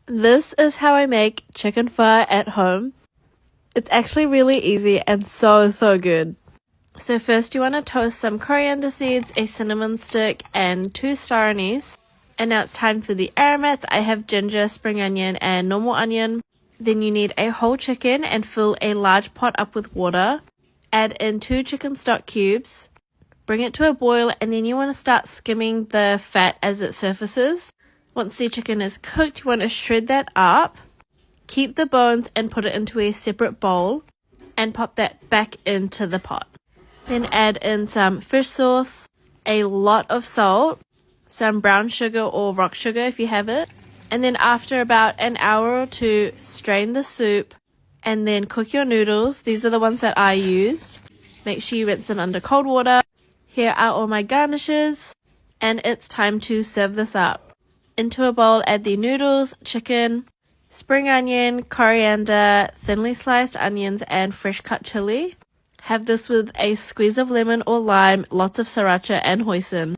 This is how I make chicken pho at home. It's actually really easy and so good. So first you want to toast some coriander seeds, a cinnamon stick, and 2 star anise. And now it's time for the aromats. I have ginger, spring onion, and normal onion. Then you need a whole chicken and fill a large pot up with water. Add in 2 chicken stock cubes. Bring it to a boil, and then you want to start skimming the fat as it surfaces. Once the chicken is cooked, you want to shred that up. Keep the bones and put it into a separate bowl and pop that back into the pot. Then add in some fish sauce, a lot of salt, some brown sugar or rock sugar if you have it. And then after about an hour or 2, strain the soup and then cook your noodles. These are the ones that I used. Make sure you rinse them under cold water. Here are all my garnishes, and it's time to serve this up. Into a bowl, add the noodles, chicken, spring onion, coriander, thinly sliced onions, and fresh cut chili. Have this with a squeeze of lemon or lime, lots of sriracha and hoisin.